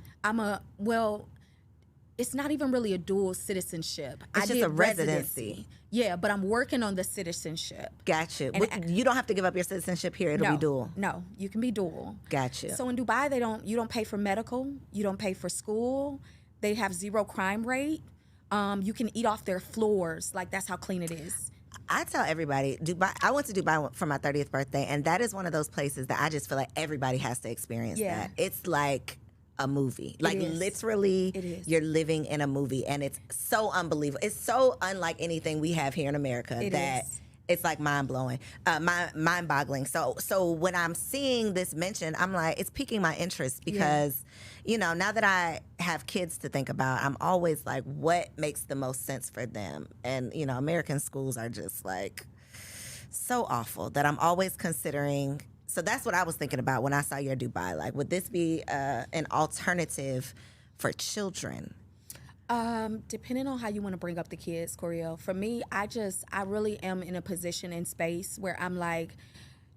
it's not even really a dual citizenship. It's just did a residency. Yeah, but I'm working on the citizenship. Got you. And You don't have to give up your citizenship here. It'll be dual. No, you can be dual. Got you. So in Dubai, you don't pay for medical, you don't pay for school. They have 0 crime rate. You can eat off their floors. Like, that's how clean it is. I tell everybody, Dubai. I went to Dubai for my 30th birthday, and that is one of those places that I just feel like everybody has to experience that. It's like a movie. Like, literally, it is. You're living in a movie, and it's so unbelievable. It's so unlike anything we have here in America it's like mind-blowing, mind-boggling. So when I'm seeing this mentioned, I'm like, it's piquing my interest because, you know, now that I have kids to think about, I'm always like, what makes the most sense for them? And, you know, American schools are just like so awful that I'm always considering. So that's what I was thinking about when I saw your Dubai. Like, would this be an alternative for children? Depending on how you want to bring up the kids, Coriel. For me, I really am in a position in space where I'm like,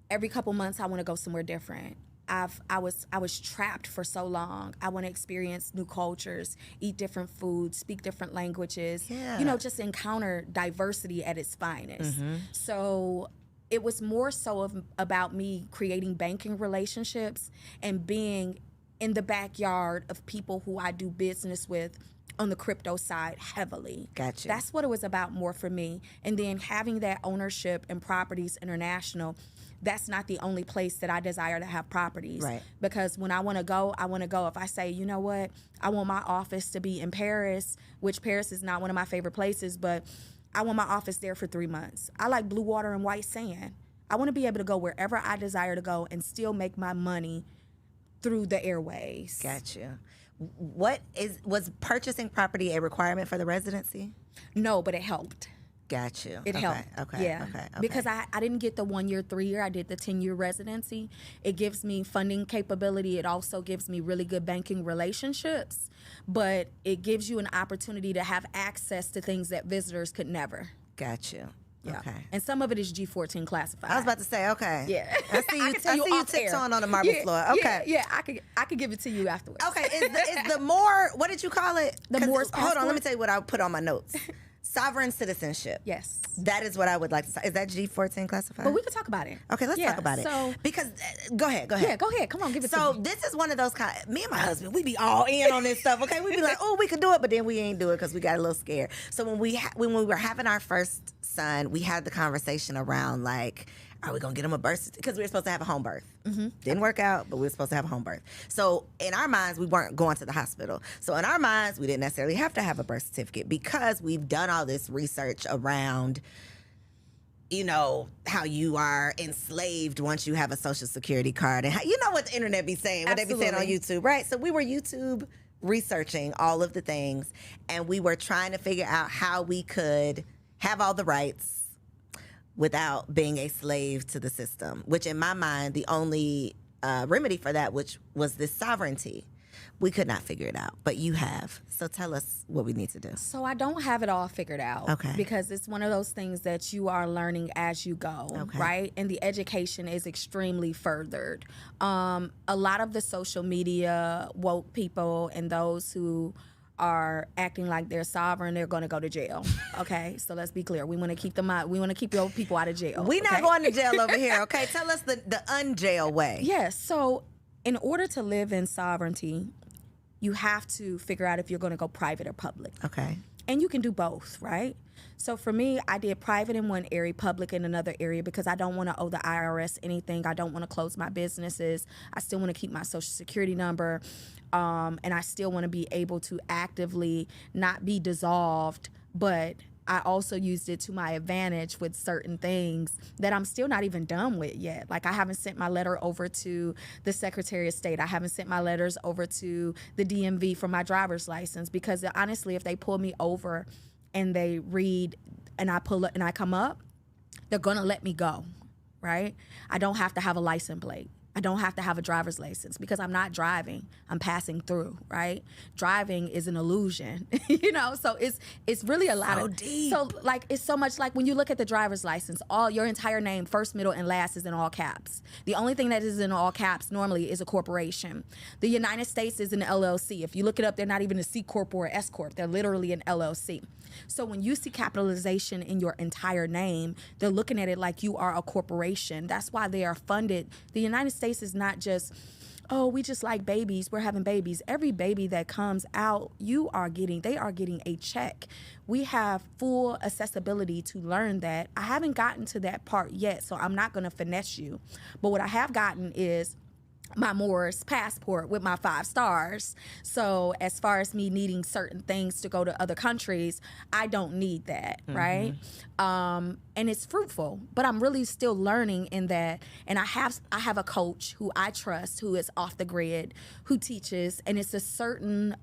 every couple months I want to go somewhere different. I was trapped for so long. I want to experience new cultures, eat different foods, speak different languages. Yeah. You know, just encounter diversity at its finest. So it was more so about me creating banking relationships and being in the backyard of people who I do business with on the crypto side heavily. Gotcha. That's what it was about more for me. And then having that ownership and properties international, that's not the only place that I desire to have properties. Right. Because when I want to go, I want to go. If I say, you know what, I want my office to be in Paris, which Paris is not one of my favorite places, but I want my office there for 3 months. I like blue water and white sand. I want to be able to go wherever I desire to go and still make my money through the airways. Gotcha. Was purchasing property a requirement for the residency? No, but it helped. Got you. It helped. Okay. Yeah. Okay. Because I didn't get the 1 year, 3 year. I did the 10-year residency. It gives me funding capability. It also gives me really good banking relationships. But it gives you an opportunity to have access to things that visitors could never. Got you. Yeah. Okay. And some of it is G14 classified. I was about to say, okay. Yeah. I see you. I see you tiptoeing on the marble floor. Okay. Yeah. I could give it to you afterwards. Okay. Is the more, what did you call it? The Moore's Hold on. Let me passport? tell you what I put on my notes. Sovereign citizenship. Yes. That is what I would like to say. Is that G14 classified? But we could talk about it. Okay, let's talk about it. So, because go ahead. yeah, go ahead. Come on, give it to So me. this is one of those kind. Me and my husband, we be all in on this stuff. Okay, we be like, oh, we could do it, but then we ain't do it because we got a little scared. So when we were having our first son, we had the conversation around like, are we gonna get him a birth certificate? Because we were supposed to have a home birth. Didn't work out, but we were supposed to have a home birth. So in our minds, we weren't going to the hospital. So in our minds, we didn't necessarily have to have a birth certificate because we've done all this research around, you know, how you are enslaved once you have a social security card. And how, you know what the internet be saying, what they be saying on YouTube, right? So we were YouTube researching all of the things, and we were trying to figure out how we could have all the rights without being a slave to the system, which in my mind, the only remedy for that, which was this sovereignty. We could not figure it out, but you have. So tell us what we need to do. So I don't have it all figured out. Okay. Because it's one of those things that you are learning as you go, Okay. right? And the education is extremely furthered. A lot of the social media woke people and those who are acting like they're sovereign, they're going to go to jail. Okay, so let's be clear. We want to keep them out. We want to keep your people out of jail. We're not okay? going to jail over here, okay? Tell us the unjail way. Yes. So in order to live in sovereignty, you have to figure out if you're going to go private or public. Okay. And you can do both, right? So for me, I did private in one area, public in another area, because I don't want to owe the IRS anything. I don't want to close my businesses. I still want to keep my social security number. And I still want to be able to actively not be dissolved, but I also used it to my advantage with certain things that I'm still not even done with yet. Like I haven't sent my letter over to the Secretary of State. I haven't sent my letters over to the DMV for my driver's license, because honestly, if they pull me over and they read and I pull up and I come up, they're gonna let me go, right? I don't have to have a license plate. I don't have to have a driver's license because I'm not driving. I'm passing through, right? Driving is an illusion, So it's really a lot of deep. So like it's so much like when you look at the driver's license, all your entire name, first, middle, and last is in all caps. The only thing that is in all caps normally is a corporation. The United States is an LLC. If you look it up, they're not even a C corp or an S corp. They're literally an LLC. So when you see capitalization in your entire name, they're looking at it like you are a corporation. That's why they are funded. The United States is not just, oh, we just like babies, we're having babies. Every baby that comes out, they are getting a check. We have full accessibility to learn that. I haven't gotten to that part yet, so I'm not going to finesse you. But what I have gotten is my Moors passport with my 5 stars. So as far as me needing certain things to go to other countries, I don't need that, right? And it's fruitful, but I'm really still learning in that. And I have a coach who I trust, who is off the grid, who teaches, and it's a certain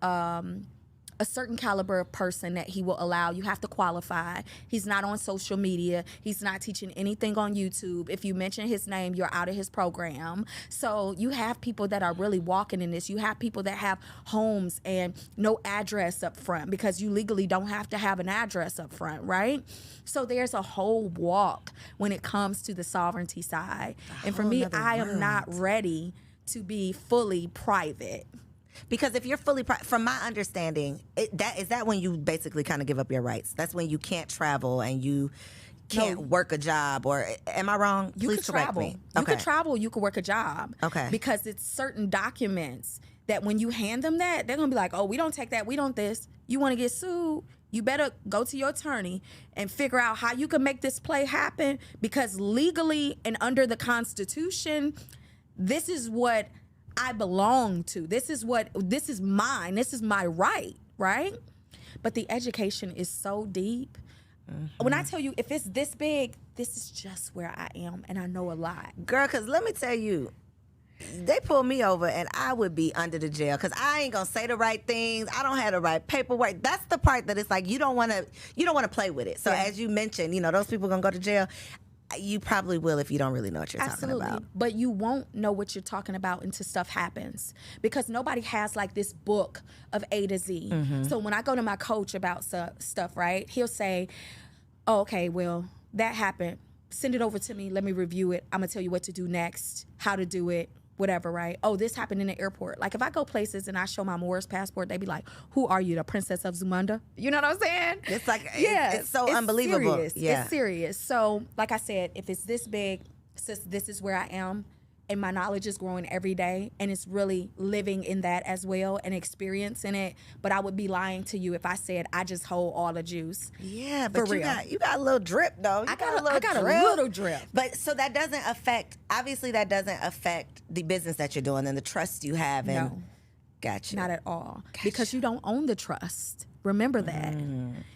caliber of person that he will allow. You have to qualify. He's not on social media. He's not teaching anything on YouTube. If you mention his name, you're out of his program. So you have people that are really walking in this. You have people that have homes and no address up front because you legally don't have to have an address up front, right? So there's a whole walk when it comes to the sovereignty side. And for me, I am not ready to be fully private. Because if you're fully, from my understanding, is that when you basically kind of give up your rights? That's when you can't travel and you can't work a job, or am I wrong? Please correct me. You could travel, you could work a job. Okay. Because it's certain documents that when you hand them that, they're going to be like, oh, we don't take that, we don't this. You want to get sued? You better go to your attorney and figure out how you can make this play happen, because legally and under the Constitution, this is what I belong to. This is mine. This is my right? But the education is so deep. When I tell you, if it's this big, this is just where I am, and I know a lot. Girl, because let me tell you, they pull me over and I would be under the jail because I ain't gonna say the right things. I don't have the right paperwork. That's the part that it's like you don't want to play with it. So as you mentioned, those people gonna go to jail. You probably will if you don't really know what you're talking about. But you won't know what you're talking about until stuff happens, because nobody has like this book of A to Z. So when I go to my coach about stuff, right, he'll say, oh, okay, well, that happened. Send it over to me. Let me review it. I'm going to tell you what to do next, how to do it, whatever, right? Oh, this happened in the airport. Like if I go places and I show my Moors passport, they be like, who are you, the Princess of Zamunda? You know what I'm saying? It's like, it's so unbelievable. Serious. Yeah. It's serious. So like I said, if it's this big, sis, this is where I am. And my knowledge is growing every day, and it's really living in that as well and experiencing it. But I would be lying to you if I said I just hold all the juice. Yeah, but for you real. got a little drip though. I got a little drip. But so that doesn't affect. Obviously, that doesn't affect the business that you're doing and the trust you have. And No. Gotcha. Not at all. Because you don't own the trust. Remember that.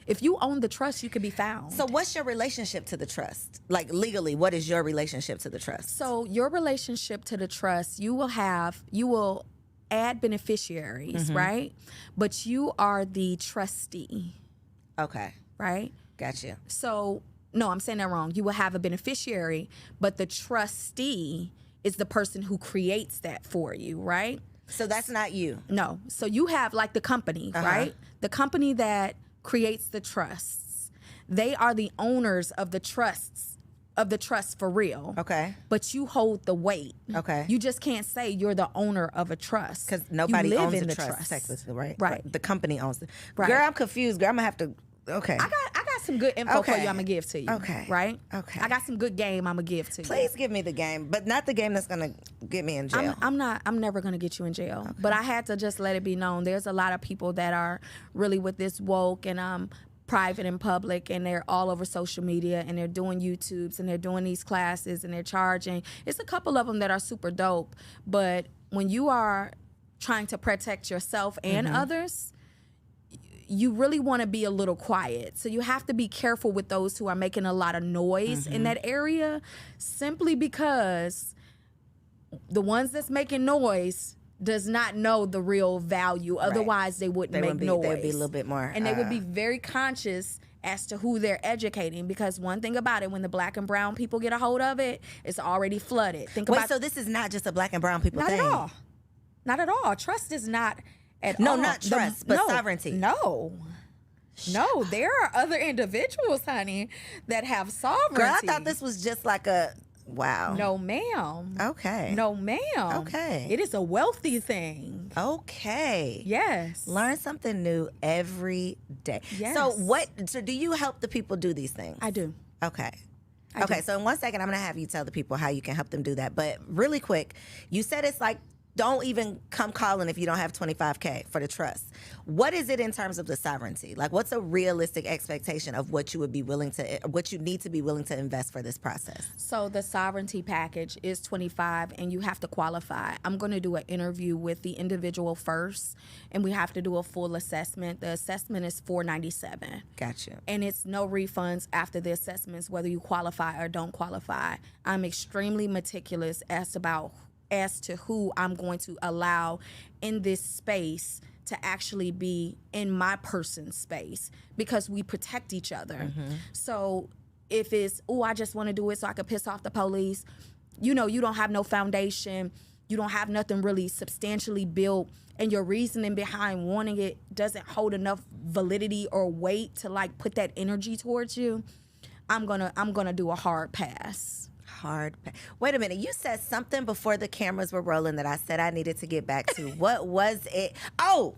If you own the trust, you could be found. So what's your relationship to the trust? Like legally, what is your relationship to the trust? So your relationship to the trust, you will add beneficiaries, right? But you are the trustee. Okay. Right? Gotcha. So, no, I'm saying that wrong. You will have a beneficiary, but the trustee is the person who creates that for you, right? So that's not you. No. So you have like the company, right? The company that creates the trusts. They are the owners of the trusts, for real. Okay. But you hold the weight. Okay. You just can't say you're the owner of a trust. Because nobody you live owns in the the trust, technically, right? Right. The company owns it. Right. Girl, I'm confused. Girl, I'm going to have to... Okay. I got some good info for you I'm going to give to you. Okay. Right? Okay. I got some good game I'm going to give to you. Please give me the game, but not the game that's going to get me in jail. I'm never going to get you in jail. Okay. But I had to just let it be known. There's a lot of people that are really with this woke and private and public, and they're all over social media, and they're doing YouTubes, and they're doing these classes, and they're charging. It's a couple of them that are super dope. But when you are trying to protect yourself and others, you really want to be a little quiet. So you have to be careful with those who are making a lot of noise in that area, simply because the ones that's making noise does not know the real value. Otherwise, they wouldn't make noise. They'd be a little bit more. And they would be very conscious as to who they're educating. Because one thing about it, when the black and brown people get a hold of it, it's already flooded. Wait, so this is not just a black and brown people thing? Not at all. Not at all. Trust is not at all. No, not trust, but sovereignty. No. No, there are other individuals, honey, that have sovereignty. Girl, I thought this was just like a, wow. No, ma'am. Okay. No, ma'am. Okay. It is a wealthy thing. Okay. Yes. Learn something new every day. Yes. So do you help the people do these things? I do. Okay. I do. So in 1 second, I'm going to have you tell the people how you can help them do that. But really quick, you said it's like, don't even come calling if you don't have $25K for the trust. What is it in terms of the sovereignty? Like, what's a realistic expectation of what you would be willing to, what you need to be willing to invest for this process? So the sovereignty package is 25, and you have to qualify. I'm going to do an interview with the individual first, and we have to do a full assessment. The assessment is $497. Got you. And it's no refunds after the assessments, whether you qualify or don't qualify. I'm extremely meticulous as to who I'm going to allow in this space to actually be in my person's space, because we protect each other. Mm-hmm. So if it's, I just want to do it so I can piss off the police, you don't have no foundation, you don't have nothing really substantially built, and your reasoning behind wanting it doesn't hold enough validity or weight to like put that energy towards you, I'm gonna do a hard pass. Wait a minute. You said something before the cameras were rolling that I said I needed to get back to. What was it? Oh,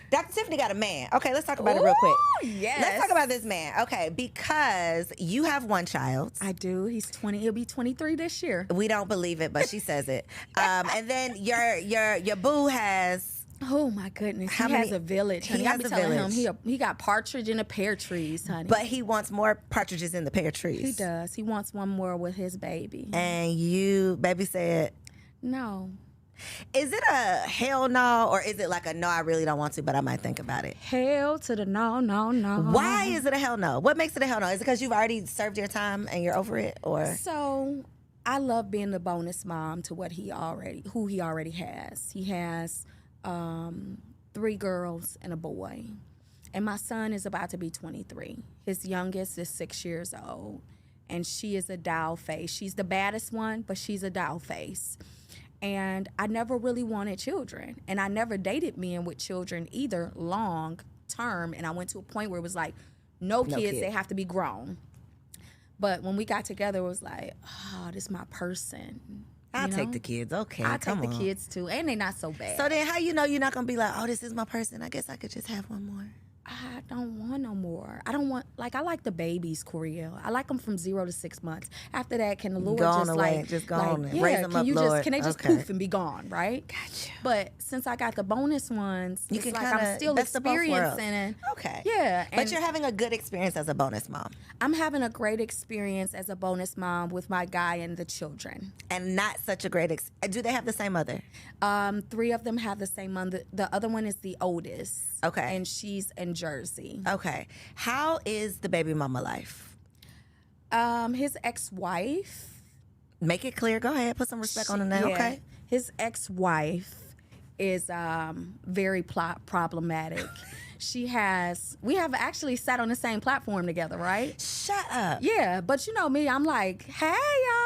Dr. Tiffany got a man. Okay, let's talk about it real quick. Yes. Let's talk about this man. Okay, because you have one child. I do. He's 20. He'll be 23 this year. We don't believe it, but she says it. And then your boo has... Oh my goodness! He has a village, honey. I be telling him he got partridge in a pear trees, honey. But he wants more partridges in the pear trees. He does. He wants one more with his baby. And baby said no. Is it a hell no, or is it like a no, I really don't want to, but I might think about it? Hell to the no, no, no. Why is it a hell no? What makes it a hell no? Is it because you've already served your time and you're over it, or? So I love being the bonus mom to who he already has. He has 3 girls and a boy. And my son is about to be 23. His youngest is 6 years old. And she is a doll face. She's the baddest one, but she's a doll face. And I never really wanted children. And I never dated men with children either long term. And I went to a point where it was like, no kids, they have to be grown. But when we got together, it was like, this is my person. I'll take the kids. Okay, I'll take the kids too, and they're not so bad. So then how you know you're not going to be like, this is my person, I guess I could just have one more? I don't want no more. I don't want, I like the babies, Coriel. I like them from 0 to 6 months. After that, can the Lord raise them up, Lord. Can they just poof and be gone, right? Gotcha. But since I got the bonus ones, you can I'm still experiencing it. Okay. Yeah. But you're having a good experience as a bonus mom. I'm having a great experience as a bonus mom with my guy and the children. And not such a great do they have the same mother? 3 of them have the same mother. The other one is the oldest. Okay. And she's in Jersey. Okay. How is the baby mama life? His ex-wife. Make it clear. Go ahead. Put some respect on the name. Yeah. Okay. His ex-wife is very problematic. We have actually sat on the same platform together, right? Shut up. Yeah, but you know me, I'm like, hey, y'all.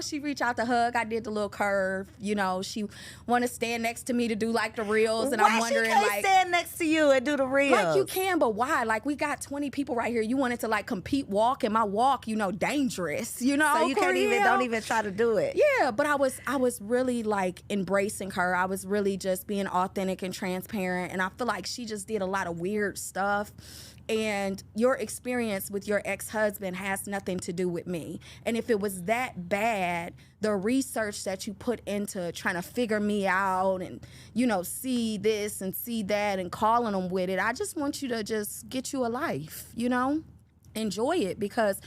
She reached out to hug. I did the little curve. She want to stand next to me to do like the reels, and I'm wondering she can't stand next to you and do the reels? Like you can, but why? Like we got 20 people right here. You wanted to like compete walk, and my walk, dangerous. So you don't even try to do it. Yeah, but I was really like embracing her. I was really just being authentic and transparent, and I feel like she just did a lot of weird stuff. And your experience with your ex-husband has nothing to do with me. And if it was that bad, the research that you put into trying to figure me out and, see this and see that and calling them with it, I just want you to just get you a life, Enjoy it, because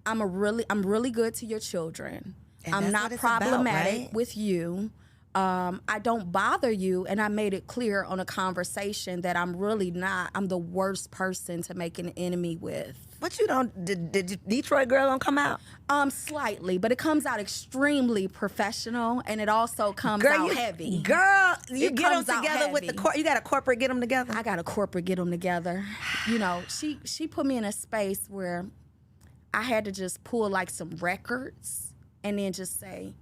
I'm really good to your children. And I'm not problematic about, right? with you. I don't bother you, and I made it clear on a conversation that I'm really not. I'm the worst person to make an enemy with. What you don't? Did Detroit girl don't come out? Slightly, but it comes out extremely professional, and it also comes out heavy. Girl, you It get them comes out together with heavy. you got a corporate get them together. I got a corporate get them together. You know, she put me in a space where I had to just pull like some records and then just say,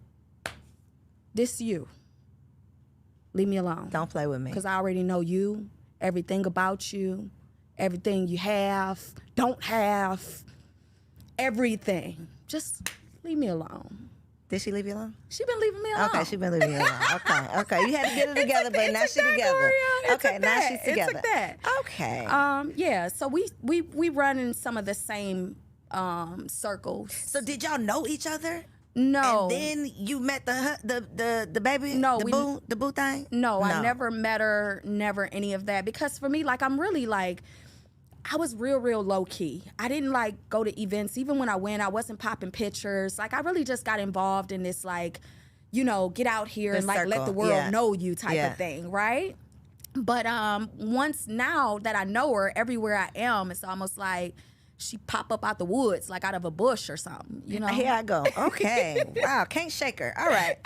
"This you. Leave me alone. Don't play with me." Because I already know you, everything about you, everything you have, don't have, everything. Just leave me alone. Did she leave you alone? She been leaving me alone. Okay, she been leaving you alone. Okay. You had to get it together, but now she's together. Okay, now she's together. It took that. Okay. Yeah. So we run in some of the same circles. So did y'all know each other? No. And then you met the baby? No, the boo thing? No, I never met her, never any of that. Because for me, like, I'm really like, I was real low key. I didn't like go to events. Even when I went, I wasn't popping pictures. Like, I really just got involved in this, like, you know, get out here and like let the world know you type of thing, right? But once now that I know her, everywhere I am, it's almost like she pop up out the woods, like out of a bush or something, you know? Here I go. Okay. Wow, can't shake her. All right.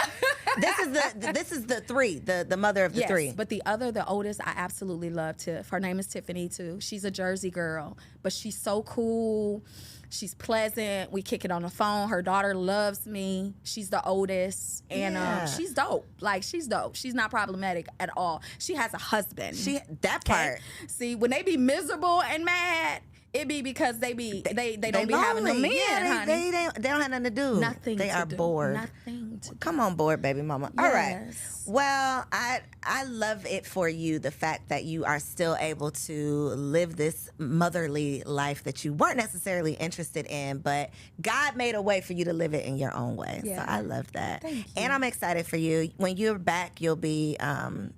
This is the three, the mother of the three. But the oldest, I absolutely love Tiff. Her name is Tiffany too. She's a Jersey girl, but she's so cool. She's pleasant. We kick it on the phone. Her daughter loves me. She's the oldest, and she's dope. Like, she's dope. She's not problematic at all. She has a husband. That part. See, when they be miserable and mad, it be because they don't be having no men, honey. They don't have nothing to do. Nothing. They are bored. Nothing to do. Come on board, baby mama. Yes. All right. Well, I love it for you, the fact that you are still able to live this motherly life that you weren't necessarily interested in, but God made a way for you to live it in your own way. Yeah. So I love that. Thank you. And I'm excited for you. When you're back, you'll be a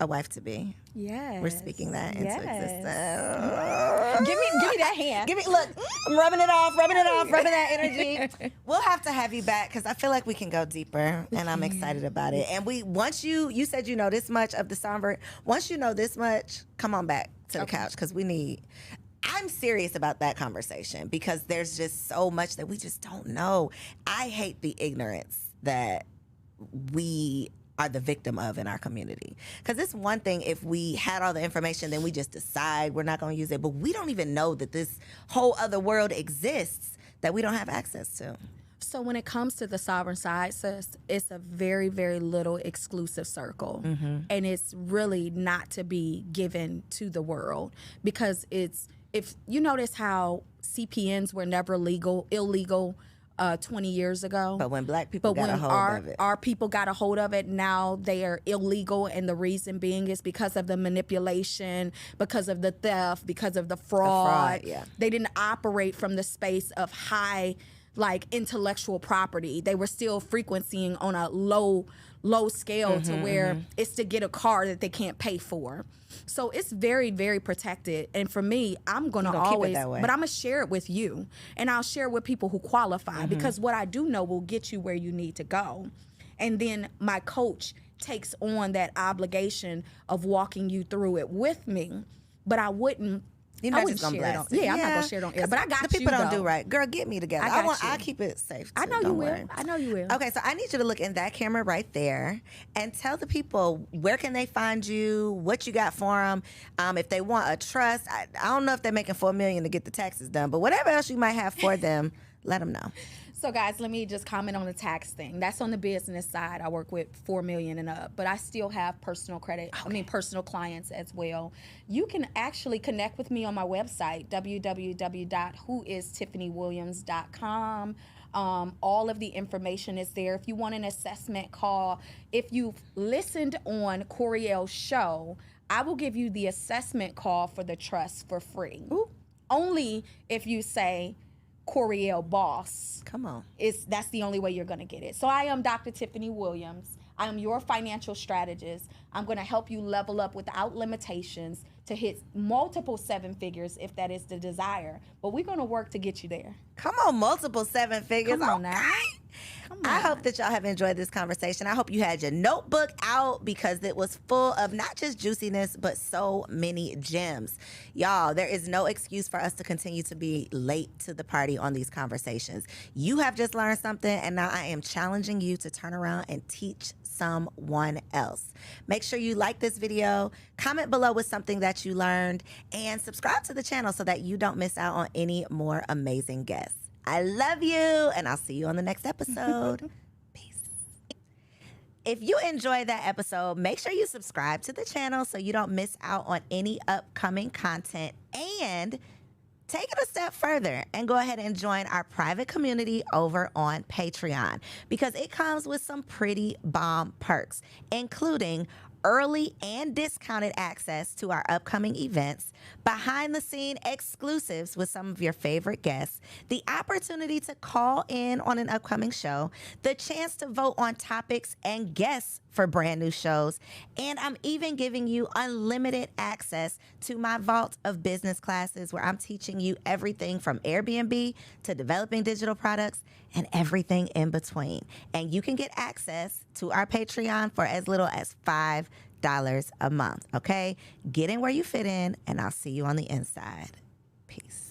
wife to be. Yes. We're speaking that into existence. Give me that hand. Look, I'm rubbing it off, rubbing that energy. We'll have to have you back because I feel like we can go deeper, and I'm excited about it. And once you said you know this much of the Songbird, once you know this much, come on back to the couch because I'm serious about that conversation because there's just so much that we just don't know. I hate the ignorance that we are the victim of in our community. Because it's one thing if we had all the information, then we just decide we're not going to use it. But we don't even know that this whole other world exists that we don't have access to. So when it comes to the sovereign side, sis, it's a very, very little exclusive circle. Mm-hmm. And it's really not to be given to the world because if you notice how CPNs were never illegal 20 years ago. But when black people got a hold of it. Our people got a hold of it, now they are illegal, and the reason being is because of the manipulation, because of the theft, because of the fraud. They didn't operate from the space of high, like, intellectual property. They were still frequencying on a low scale to where it's to get a car that they can't pay for. So it's very, very protected. And for me, I'm going to always, but I'm going to share it with you. And I'll share it with people who qualify because what I do know will get you where you need to go. And then my coach takes on that obligation of walking you through it with me. But I wouldn't. You're not just gonna blast it. I'm not gonna share it on air. But I got you. The people don't though. do right. Girl, get me together. I'll keep it safe. I know you will. I know you will. Okay, so I need you to look in that camera right there and tell the people where can they find you, what you got for them. If they want a trust, I don't know if they're making $4 million to get the taxes done, but whatever else you might have for them, let them know. So guys, let me just comment on the tax thing. That's on the business side. I work with $4 million and up, but I still have personal credit. Okay. Personal clients as well. You can actually connect with me on my website, www.whoistiffanyWilliams.com. All of the information is there. If you want an assessment call, if you've listened on Coriel's show, I will give you the assessment call for the trust for free. Ooh. Only if you say Coriel Boss. Come on. That's the only way you're going to get it. So I am Dr. Tiffany Williams. I am your financial strategist. I'm going to help you level up without limitations to hit multiple 7 figures if that is the desire. But we're going to work to get you there. Come on, multiple 7 figures. Come on now. I hope that y'all have enjoyed this conversation. I hope you had your notebook out because it was full of not just juiciness, but so many gems. Y'all, there is no excuse for us to continue to be late to the party on these conversations. You have just learned something, and now I am challenging you to turn around and teach someone else. Make sure you like this video, comment below with something that you learned, and subscribe to the channel so that you don't miss out on any more amazing guests. I love you, and I'll see you on the next episode. Peace. If you enjoyed that episode, make sure you subscribe to the channel so you don't miss out on any upcoming content, and take it a step further and go ahead and join our private community over on Patreon because it comes with some pretty bomb perks, including early and discounted access to our upcoming events, behind the scene exclusives with some of your favorite guests, the opportunity to call in on an upcoming show, the chance to vote on topics and guests for brand new shows, and I'm even giving you unlimited access to my vault of business classes where I'm teaching you everything from Airbnb to developing digital products and everything in between. And you can get access to our Patreon for as little as $5 a month, okay? Get in where you fit in, and I'll see you on the inside. Peace.